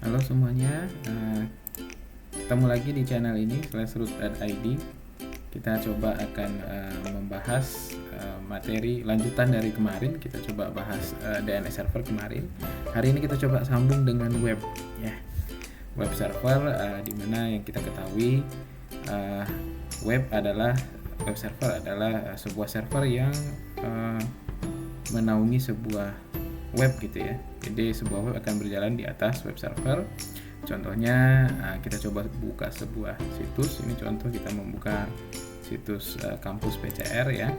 Halo semuanya, ketemu lagi di channel ini /root.id. Kita coba akan membahas materi lanjutan dari kemarin. Kita coba bahas DNS server kemarin. Hari ini kita coba sambung dengan web, ya. Web server, di mana yang kita ketahui web server adalah sebuah server yang menaungi sebuah web gitu ya. Jadi sebuah web akan berjalan di atas web server. Contohnya kita coba buka sebuah situs. Ini contoh kita membuka situs kampus PCR ya.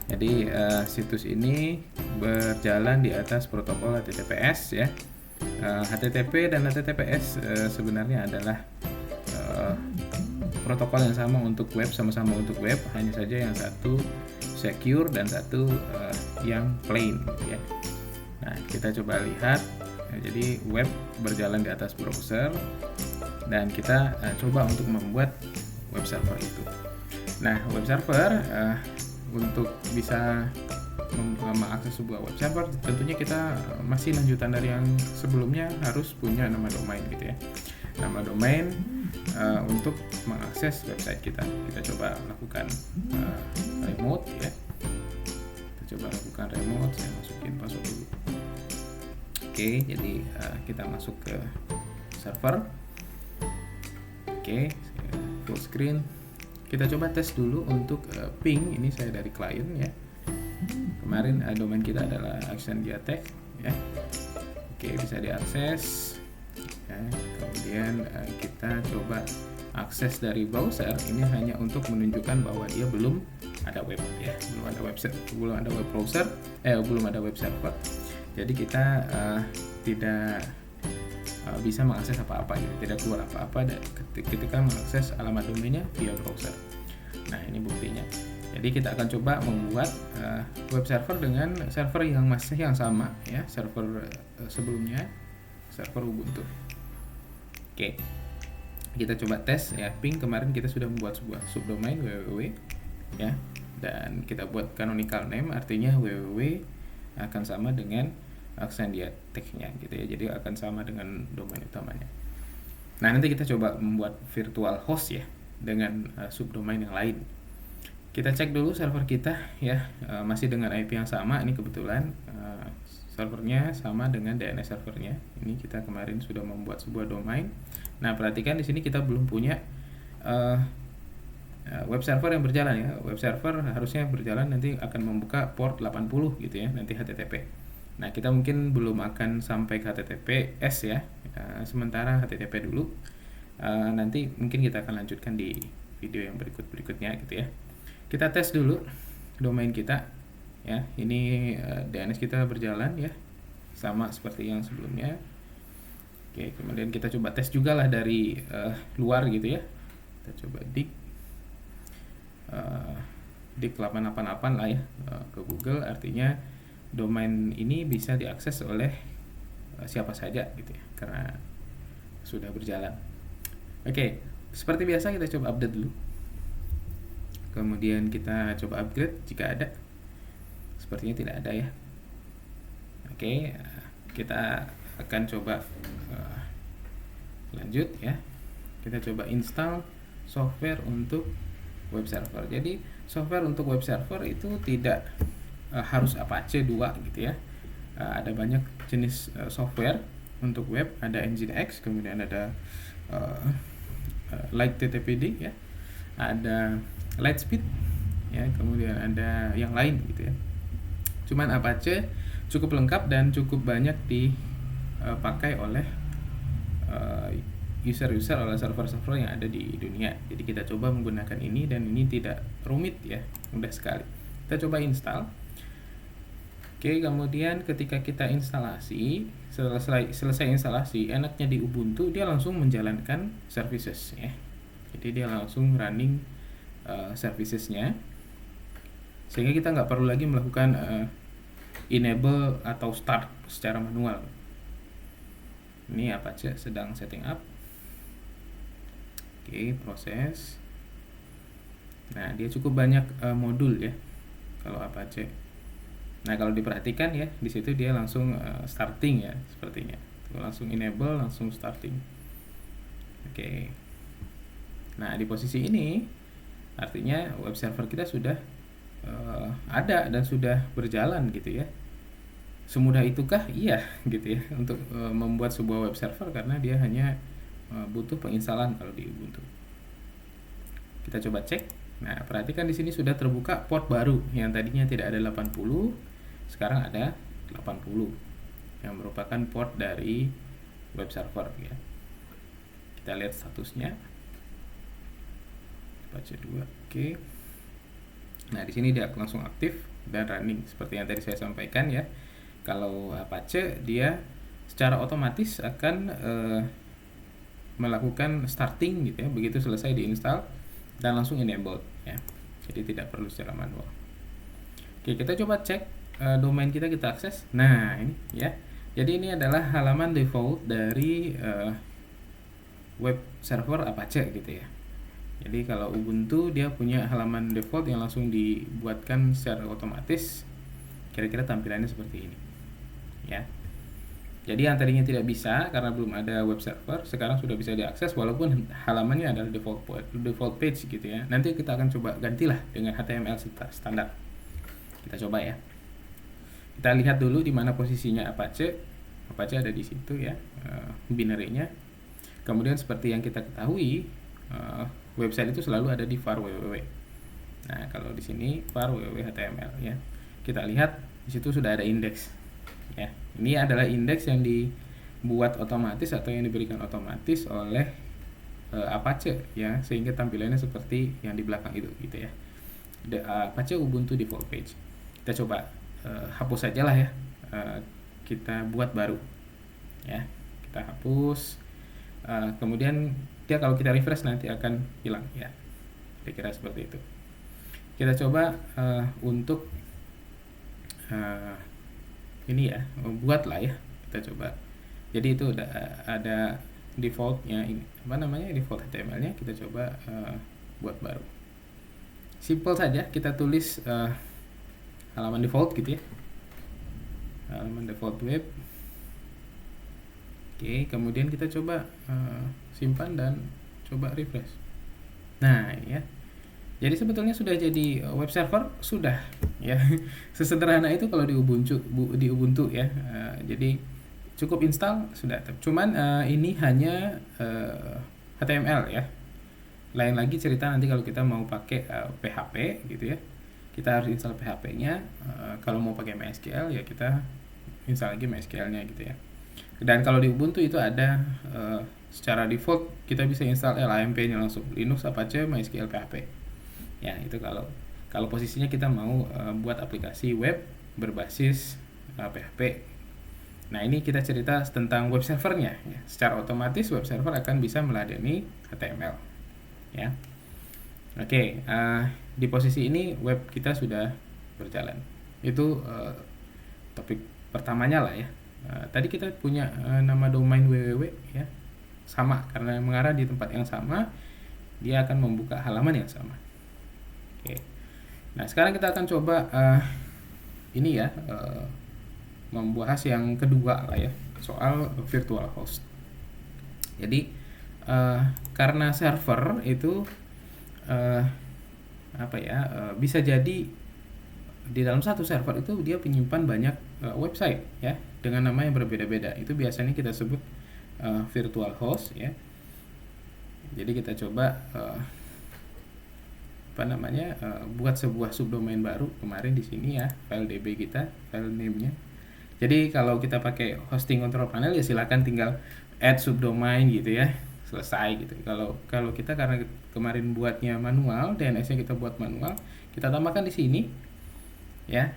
Jadi situs ini berjalan di atas protokol HTTPS ya. HTTP dan HTTPS sebenarnya adalah protokol yang sama untuk web, sama-sama untuk web, hanya saja yang satu secure dan satu yang plain ya. Nah, kita coba lihat. Jadi web berjalan di atas browser dan kita coba untuk membuat web server itu. Nah, web server untuk bisa mengakses sebuah web server, tentunya kita masih lanjutan dari yang sebelumnya, harus punya nama domain gitu ya. Nama domain untuk mengakses website kita. Kita coba lakukan remote ya. Kita coba lakukan remote. Saya masukin password dulu. Oke, jadi kita masuk ke server. Oke, full screen. Kita coba tes dulu untuk ping. Ini saya dari klien ya. Kemarin domain kita adalah Action-Dia-Tech ya. Oke, bisa diakses. Ya, kemudian kita coba akses dari browser. Ini hanya untuk menunjukkan bahwa dia belum ada web ya, belum ada website, belum ada web browser, belum ada web server. Jadi kita tidak bisa mengakses apa-apa ya, tidak keluar apa-apa ketika mengakses alamat domainnya via browser. Nah, ini buktinya. Jadi kita akan coba membuat web server dengan server yang masih yang sama ya, server sebelumnya, server Ubuntu. Oke, kita coba tes ya. Ping kemarin kita sudah membuat sebuah subdomain www ya, dan kita buat canonical name, artinya www akan sama dengan Action-Dia-Tech-nya gitu ya. Jadi akan sama dengan domain utamanya. Nah, nanti kita coba membuat virtual host ya dengan subdomain yang lain. Kita cek dulu server kita ya, masih dengan IP yang sama. Ini kebetulan servernya sama dengan DNS servernya. Ini kita kemarin sudah membuat sebuah domain. Nah, perhatikan di sini kita belum punya web server yang berjalan ya. Web server harusnya berjalan, nanti akan membuka port 80 gitu ya, nanti HTTP. Nah, kita mungkin belum akan sampai ke HTTPS ya, sementara HTTP dulu. Nanti mungkin kita akan lanjutkan di video yang berikutnya gitu ya. Kita tes dulu domain kita ya. Ini DNS kita berjalan ya, sama seperti yang sebelumnya. Oke, kemudian kita coba tes juga lah dari luar gitu ya. Kita coba dik 888 lah ya ke Google, artinya domain ini bisa diakses oleh siapa saja gitu ya, karena sudah berjalan. Oke, seperti biasa kita coba update dulu. Kemudian kita coba upgrade jika ada. Sepertinya tidak ada ya. Oke, kita akan coba lanjut ya. Kita coba install software untuk web server. Jadi software untuk web server itu tidak harus Apache 2 gitu ya. Ada banyak jenis software untuk web. Ada Nginx, kemudian ada LightTTPD ya, ada Lightspeed ya, kemudian ada yang lain gitu ya. Cuman Apache cukup lengkap dan cukup banyak dipakai oleh user-user, oleh server-server yang ada di dunia. Jadi kita coba menggunakan ini, dan ini tidak rumit ya, mudah sekali. Kita coba install. Oke, kemudian ketika kita instalasi, selesai instalasi, enaknya di Ubuntu dia langsung menjalankan services ya. Jadi dia langsung running servicesnya, sehingga kita nggak perlu lagi melakukan enable atau start secara manual. Ini Apache sedang setting up. Oke, proses. Nah, dia cukup banyak modul ya kalau Apache. Nah, kalau diperhatikan ya, di situ dia langsung starting ya sepertinya. langsung enable, langsung starting. Oke. Nah, di posisi ini artinya web server kita sudah ada dan sudah berjalan gitu ya. Semudah itukah? Iya gitu ya untuk membuat sebuah web server, karena dia hanya butuh penginstalan kalau di Ubuntu. Kita coba cek. Nah, perhatikan di sini sudah terbuka port baru yang tadinya tidak ada 80, sekarang ada 80 yang merupakan port dari web server ya. Kita lihat statusnya. Baca 2. Oke. Nah, di sini dia langsung aktif dan running seperti yang tadi saya sampaikan ya. Kalau Apache dia secara otomatis akan melakukan starting gitu ya, begitu selesai diinstal dan langsung enable ya. Jadi tidak perlu secara manual. Oke, kita coba cek domain kita akses. Nah, ini ya. Jadi ini adalah halaman default dari web server Apache gitu ya. Jadi kalau Ubuntu dia punya halaman default yang langsung dibuatkan secara otomatis. Kira-kira tampilannya seperti ini. Ya. Jadi yang tadinya tidak bisa karena belum ada web server, sekarang sudah bisa diakses walaupun halamannya adalah default page gitu ya. Nanti kita akan coba gantilah dengan HTML standar. Kita coba ya. Kita lihat dulu di mana posisinya Apache. Apache ada di situ ya, binary-nya. Kemudian seperti yang kita ketahui, website itu selalu ada di var www. Nah, kalau di sini var www html ya. Kita lihat di situ sudah ada indeks. Ya. Ini adalah indeks yang dibuat otomatis atau yang diberikan otomatis oleh Apache ya, sehingga tampilannya seperti yang di belakang itu gitu ya. Apache Ubuntu default page. Kita coba hapus saja lah ya. Kita buat baru. Ya. Kita hapus. Kemudian dia kalau kita refresh nanti akan hilang ya, kira-kira seperti itu. Kita coba untuk ini ya, buat lah ya, kita coba. Jadi itu ada defaultnya ini, apa namanya, default HTML-nya. Kita coba buat baru. Simple saja, kita tulis halaman default gitu ya, halaman default web. Oke, kemudian kita coba simpan dan coba refresh. Nah, ini ya. Jadi sebetulnya sudah jadi web server, sudah ya. Sesederhana itu kalau di Ubuntu ya. Jadi cukup install sudah. Cuman ini hanya HTML ya. Lain lagi cerita nanti kalau kita mau pakai PHP gitu ya. Kita harus install PHP-nya. Kalau mau pakai MySQL ya kita install lagi MySQL-nya gitu ya. Dan kalau di Ubuntu itu ada secara default kita bisa install LAMP-nya langsung, Linux, Apache, MySQL, PHP. Ya, itu kalau posisinya kita mau buat aplikasi web berbasis PHP. Nah, ini kita cerita tentang web servernya ya. Secara otomatis web server akan bisa meladeni HTML. Ya. Oke, di posisi ini web kita sudah berjalan. Itu topik pertamanya lah ya. Tadi kita punya nama domain www ya, sama karena mengarah di tempat yang sama, dia akan membuka halaman yang sama. Oke. Nah, sekarang kita akan coba ini ya, membahas yang kedua lah ya, soal virtual host. Jadi karena server itu bisa jadi di dalam satu server itu dia menyimpan banyak website ya dengan nama yang berbeda-beda. Itu biasanya kita sebut virtual host ya. Jadi kita coba buat sebuah subdomain baru kemarin di sini ya, file db kita, file name-nya. Jadi kalau kita pakai hosting control panel ya silakan tinggal add subdomain gitu ya, selesai gitu. Kalau kita karena kemarin buatnya manual, DNS-nya kita buat manual, kita tambahkan di sini ya.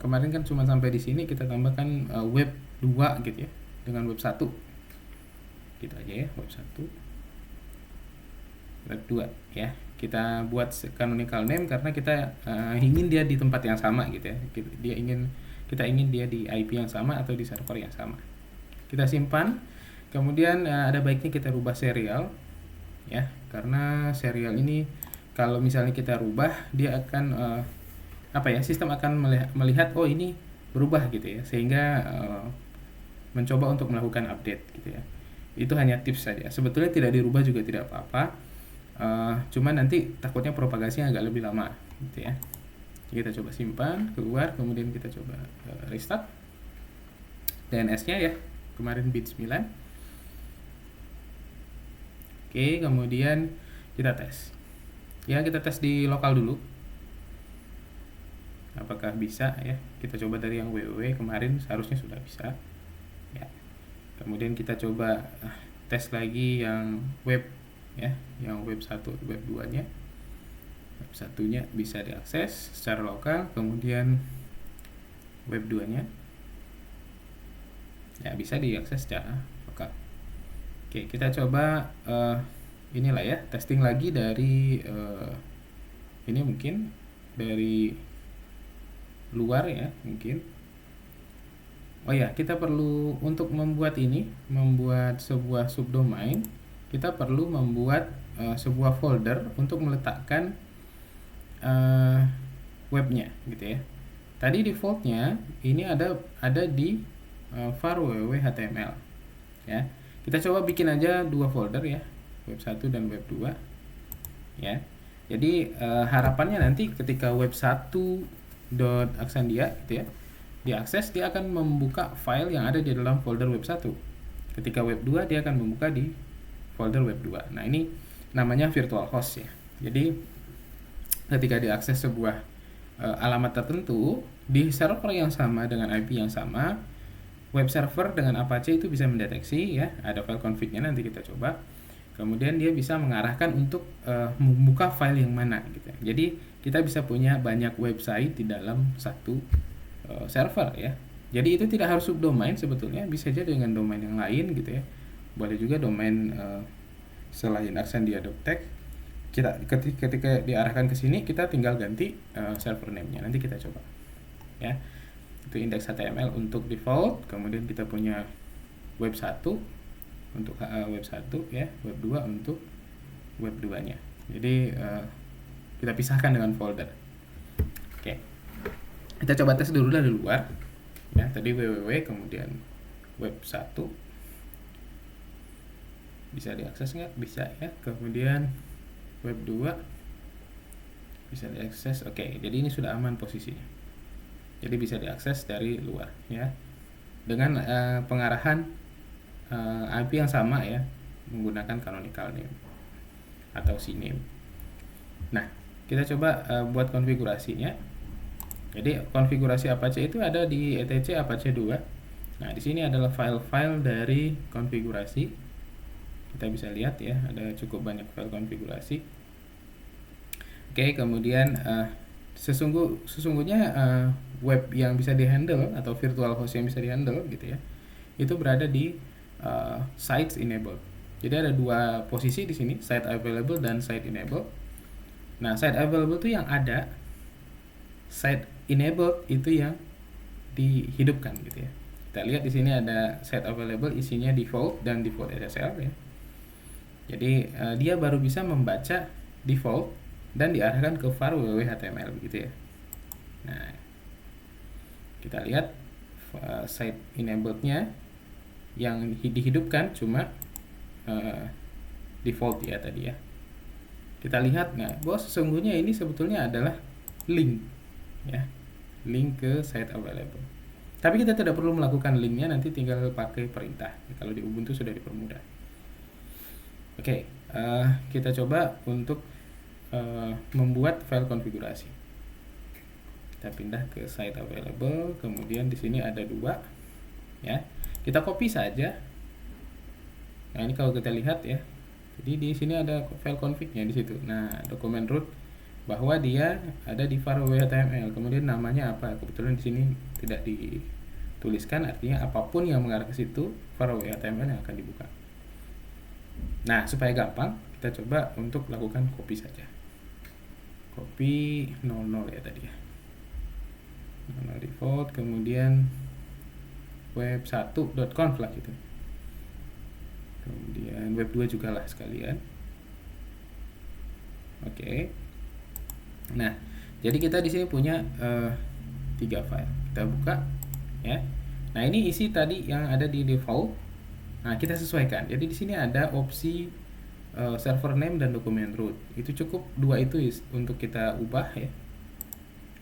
Kemarin kan cuma sampai di sini, kita tambahkan web 2 gitu ya dengan web 1 gitu aja ya, web 1 web 2 ya. Kita buat canonical name karena kita ingin dia di tempat yang sama gitu ya. Kita ingin dia di IP yang sama atau di server yang sama. Kita simpan. Kemudian ada baiknya kita rubah serial ya, karena serial ini kalau misalnya kita rubah dia akan sistem akan melihat oh ini berubah gitu ya, sehingga mencoba untuk melakukan update gitu ya. Itu hanya tips saja. Sebetulnya tidak dirubah juga tidak apa-apa. Cuman nanti takutnya propagasinya agak lebih lama gitu ya. Kita coba simpan, keluar, kemudian kita coba restart. DNS-nya ya, kemarin bit 9. Oke, kemudian kita tes. Ya, kita tes di lokal dulu. Apakah bisa ya? Kita coba dari yang www kemarin, seharusnya sudah bisa. Ya. Kemudian kita coba tes lagi yang web ya, yang web 1, web 2-nya. Web 1-nya bisa diakses secara lokal, kemudian web 2-nya ya bisa diakses secara lokal. Oke, kita coba inilah ya, testing lagi dari ini mungkin dari luar ya, mungkin. Oh ya, kita perlu untuk membuat sebuah subdomain, kita perlu membuat sebuah folder untuk meletakkan webnya gitu ya. Tadi defaultnya ini ada di var www.html ya. Kita coba bikin aja 2 folder ya, web 1 dan web 2 ya. Jadi harapannya nanti ketika web 1.aksandia gitu ya diakses, dia akan membuka file yang ada di dalam folder web 1. Ketika web 2 dia akan membuka di folder web 2. Nah, ini namanya virtual host ya. Jadi ketika diakses sebuah alamat tertentu di server yang sama dengan IP yang sama, web server dengan Apache itu bisa mendeteksi ya, ada file config-nya, nanti kita coba. Kemudian dia bisa mengarahkan untuk membuka file yang mana gitu. Jadi kita bisa punya banyak website di dalam satu server ya. Jadi itu tidak harus subdomain sebetulnya, bisa aja dengan domain yang lain gitu ya. Boleh juga domain selain aksandia.tech. Ketika diarahkan ke sini, kita tinggal ganti server name-nya. Nanti kita coba ya. Itu index.html untuk default, kemudian kita punya web 1 untuk web 1 ya, web 2 untuk web 2-nya. Jadi kita pisahkan dengan folder. Oke. Kita coba tes dulu dari luar. Ya, tadi www kemudian web 1. Bisa diakses nggak? Bisa ya. Kemudian web 2 bisa diakses. Oke, jadi ini sudah aman posisinya. Jadi bisa diakses dari luar ya. Dengan pengarahan IP yang sama ya, menggunakan canonical name atau cname. Nah, kita coba buat konfigurasinya. Jadi konfigurasi Apache itu ada di etc Apache 2. Nah, di sini adalah file-file dari konfigurasi. Kita bisa lihat ya, ada cukup banyak file konfigurasi. Oke, kemudian sesungguhnya web yang bisa dihandle atau virtual host yang bisa dihandle gitu ya, itu berada di sites enabled. Jadi ada 2 posisi di sini, site available dan site enabled. Nah, site available itu yang ada, site enabled itu yang dihidupkan gitu ya. Kita lihat di sini ada site available, isinya default dan default SSL ya. Jadi dia baru bisa membaca default dan diarahkan ke var www.html begitu ya. Nah, kita lihat site enablednya yang dihidupkan cuma default ya tadi ya. Kita lihat, nah bahwa sesungguhnya ini sebetulnya adalah link ya, link ke site available. Tapi kita tidak perlu melakukan linknya, nanti tinggal pakai perintah. Kalau di Ubuntu sudah dipermudah. Oke, kita coba untuk membuat file konfigurasi. Kita pindah ke site available, kemudian di sini ada 2 ya. Kita copy saja. Nah, ini kalau kita lihat ya. Jadi di sini ada file config-nya di situ. Nah, dokumen root bahwa dia ada di var www.html. Kemudian namanya apa? Kebetulan di sini tidak dituliskan, artinya apapun yang mengarah ke situ var www.html yang akan dibuka. Nah, supaya gampang, kita coba untuk lakukan copy saja. Copy 00 ya tadi ya. 00 default, kemudian web1.conf lah gitu. Kemudian web 2 juga lah sekalian. Oke. Nah, jadi kita di sini punya 3 file. Kita buka ya. Nah, ini isi tadi yang ada di default. Nah, kita sesuaikan. Jadi di sini ada opsi server name dan dokumen root. Itu cukup dua itu untuk kita ubah ya.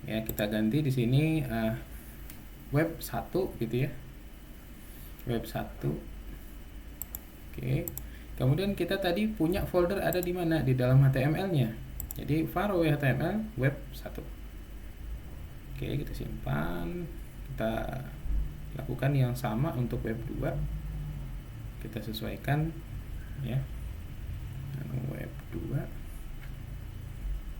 Ya, kita ganti di sini web 1 gitu ya. Web 1. Oke. Kemudian kita tadi punya folder ada di mana? Di dalam HTML-nya. Jadi var HTML web 1. Oke, kita simpan. Kita lakukan yang sama untuk web 2. Kita sesuaikan ya. Web 2.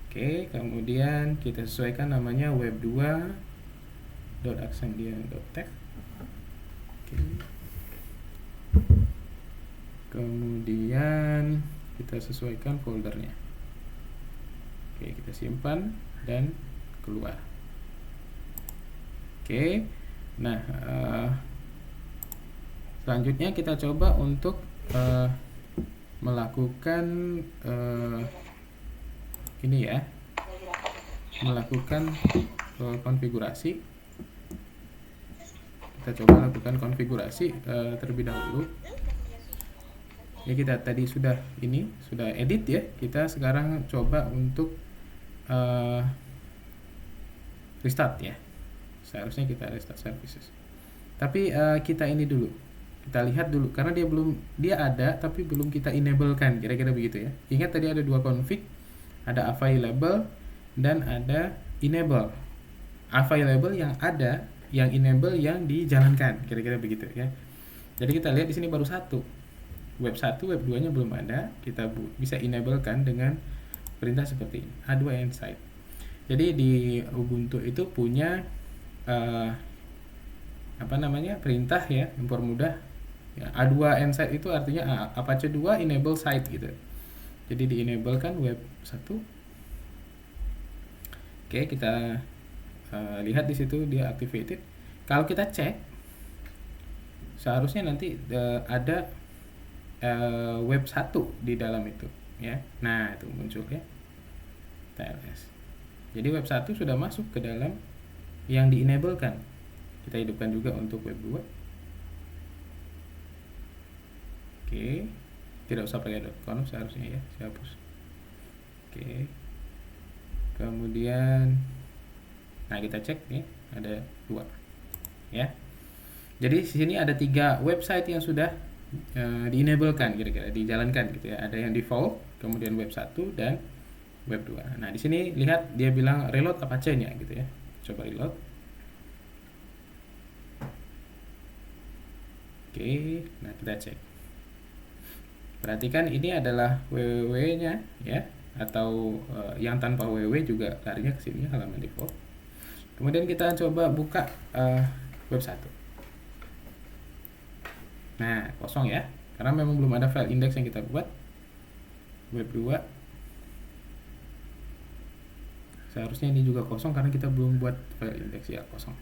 Oke, kemudian kita sesuaikan namanya web 2.accendia.tech. Oke. Kemudian kita sesuaikan foldernya. Oke, kita simpan dan keluar. Oke. Nah, selanjutnya kita coba untuk melakukan ini ya, melakukan konfigurasi. Kita coba lakukan konfigurasi terlebih dahulu. Ya, kita tadi sudah edit ya. Kita sekarang coba untuk restart ya. Seharusnya kita restart services. Tapi kita ini dulu. Kita lihat dulu karena dia ada tapi belum kita enablekan, kira-kira begitu ya. Ingat tadi ada dua config, ada available dan ada enable. Available yang ada, yang enable yang dijalankan, kira-kira begitu ya. Jadi kita lihat di sini baru satu. Web 1, web 2-nya belum ada. Kita bisa enablekan dengan perintah seperti ini, A2 Insight. Jadi di Ubuntu itu punya perintah ya, mempermudah ya, A2 Insight itu artinya Apache 2 enable site gitu. Jadi di enablekan web 1. Oke, kita lihat di situ dia activated. Kalau kita cek, seharusnya nanti ada web 1 di dalam itu ya. Nah, itu muncul ya, TLS. Jadi web 1 sudah masuk ke dalam yang di enablekan. Kita hidupkan juga untuk web 2. Oke, tidak usah pakai .conf seharusnya ya, saya hapus. Oke, kemudian nah kita cek nih ada 2 ya. Jadi di sini ada 3 website yang sudah di-enablekan, kira-kira dijalankan gitu ya. Ada yang default, kemudian web 1 dan web 2. Nah, di sini lihat dia bilang reload Apache-nya gitu ya. Coba reload. Oke, nah kita cek. Perhatikan ini adalah www-nya ya, atau yang tanpa www juga larinya ke sini halaman default. Kemudian kita coba buka web 1. Nah, kosong ya, karena memang belum ada file index yang kita buat. Web 2 seharusnya ini juga kosong karena kita belum buat file index ya, kosong.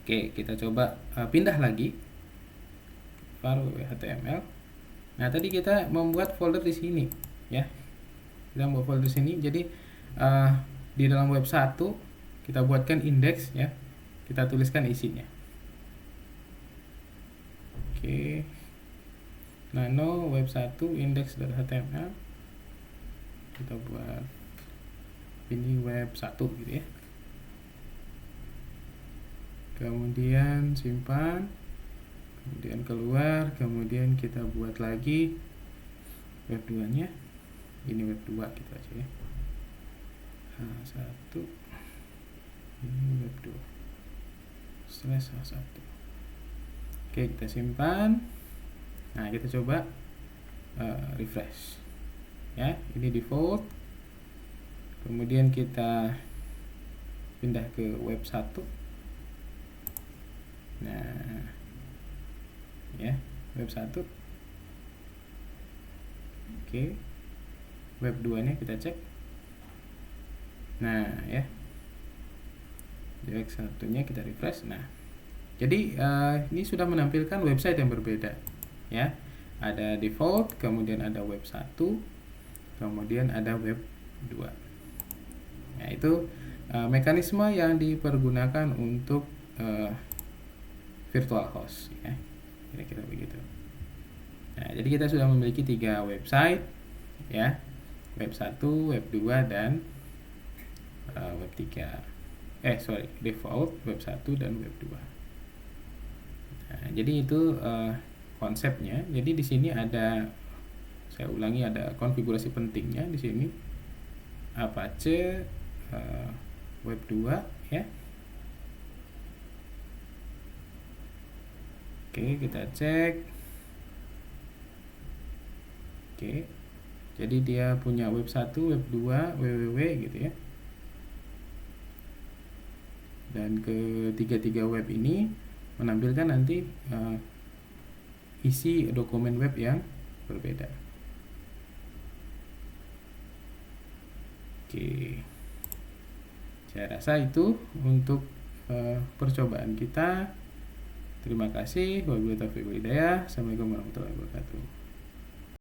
Oke, kita coba pindah lagi var HTML. Nah, tadi kita membuat folder di sini ya. Kita membuat folder di sini. Jadi di dalam web 1 kita buatkan index ya. Kita tuliskan isinya. Oke. Nano web 1 index.html. Kita buat ini web 1 gitu ya. Kemudian simpan, kemudian keluar, kemudian kita buat lagi web 2 nya. Ini web 2 kita aja ya. H1, ini web 2 /H1. Oke, kita simpan. Nah, kita coba refresh ya. Ini default. Kemudian kita pindah ke web 1. Nah, ya, web 1. Oke. Web 2-nya kita cek. Nah, ya. Web 1-nya kita refresh. Nah, jadi ini sudah menampilkan website yang berbeda, ya. Ada default, kemudian ada web 1, kemudian ada web 2. Nah, itu mekanisme yang dipergunakan untuk virtual host ya, kira-kira begitu. Nah, jadi kita sudah memiliki 3 website ya, web 1, web 2, dan web 3. Default, web 1 dan web 2. Nah, jadi itu konsepnya. Jadi di sini ada, saya ulangi, ada konfigurasi pentingnya di sini. Apache web 2 ya. Oke, kita cek. Oke. Jadi dia punya web 1, web 2, www gitu ya. Dan ketiga web ini menampilkan nanti isi dokumen web yang berbeda. Oke, saya rasa itu untuk percobaan kita. Terima kasih. Wabillahi taufiq wal hidayah. Assalamualaikum warahmatullahi wabarakatuh.